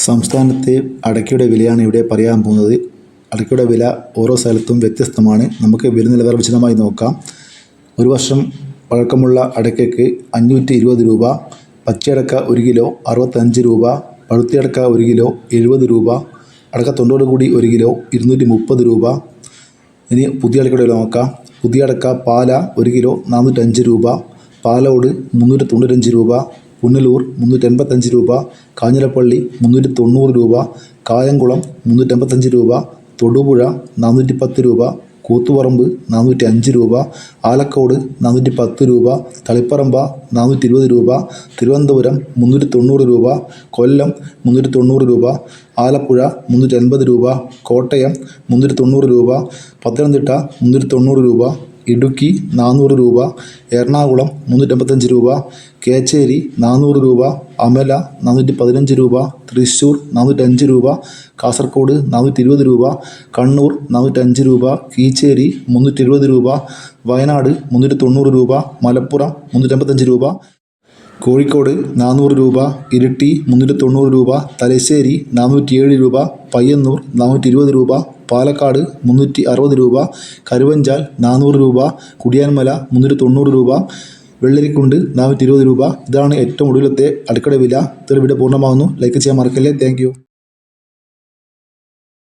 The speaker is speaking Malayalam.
സംസ്ഥാനത്തെ അടയ്ക്കയുടെ വിലയാണ് ഇവിടെ പറയാൻ പോകുന്നത്. അടയ്ക്കയുടെ വില ഓരോ സ്ഥലത്തും വ്യത്യസ്തമാണ്. നമുക്ക് വില നിലവാരം വിശദമായി നോക്കാം. ഒരു വർഷം പഴക്കമുള്ള അടയ്ക്കയ്ക്ക് 520 രൂപ, പച്ചയടക്ക 1 കിലോ 65 രൂപ, പഴുത്തിയടക്ക 1 കിലോ 70 രൂപ, അടക്ക തൊണ്ടോട് കൂടി 1 കിലോ 230 രൂപ. ഇനി പുതിയ അടയ്ക്കയുടെ വില നോക്കാം. പുതിയ അടക്ക പാല 1 കിലോ 405 രൂപ, പാലോട് 395 രൂപ, പുനലൂർ 385 രൂപ, കാഞ്ഞിരപ്പള്ളി 390 രൂപ, കായംകുളം 385 രൂപ, തൊടുപുഴ 410 രൂപ, കൂത്തുപറമ്പ് 405 രൂപ, ആലക്കോട് 410 രൂപ, തളിപ്പറമ്പ 420 രൂപ, തിരുവനന്തപുരം 390 രൂപ, കൊല്ലം 390 രൂപ, ആലപ്പുഴ 380 രൂപ, കോട്ടയം 390 രൂപ, പത്തനംതിട്ട 390 രൂപ, ഇടുക്കി 400 രൂപ, എറണാകുളം 385 രൂപ, കേച്ചേരി 400 രൂപ, അമല 415 രൂപ, തൃശ്ശൂർ 405 രൂപ, കാസർഗോഡ് 420 രൂപ, കണ്ണൂർ 405 രൂപ, കീച്ചേരി 320 രൂപ, വയനാട് 390 രൂപ, മലപ്പുറം 385 രൂപ, കോഴിക്കോട് 400 രൂപ, ഇരിട്ടി 390 രൂപ, തലശ്ശേരി 407 രൂപ, പയ്യന്നൂർ 420 രൂപ, പാലക്കാട് 360 രൂപ, കരുവഞ്ചാൽ 400 രൂപ, കുടിയാൻമല 390 രൂപ, വെള്ളരിക്കുണ്ട് 420 രൂപ. ഇതാണ് ഏറ്റവും ഒടുവിലത്തെ അടയ്ക്കയുടെ വില. ഇതൊരു വീഡിയോ പൂർണ്ണമാകുന്നു. ലൈക്ക് ചെയ്യാൻ മറക്കല്ലേ. Thank you.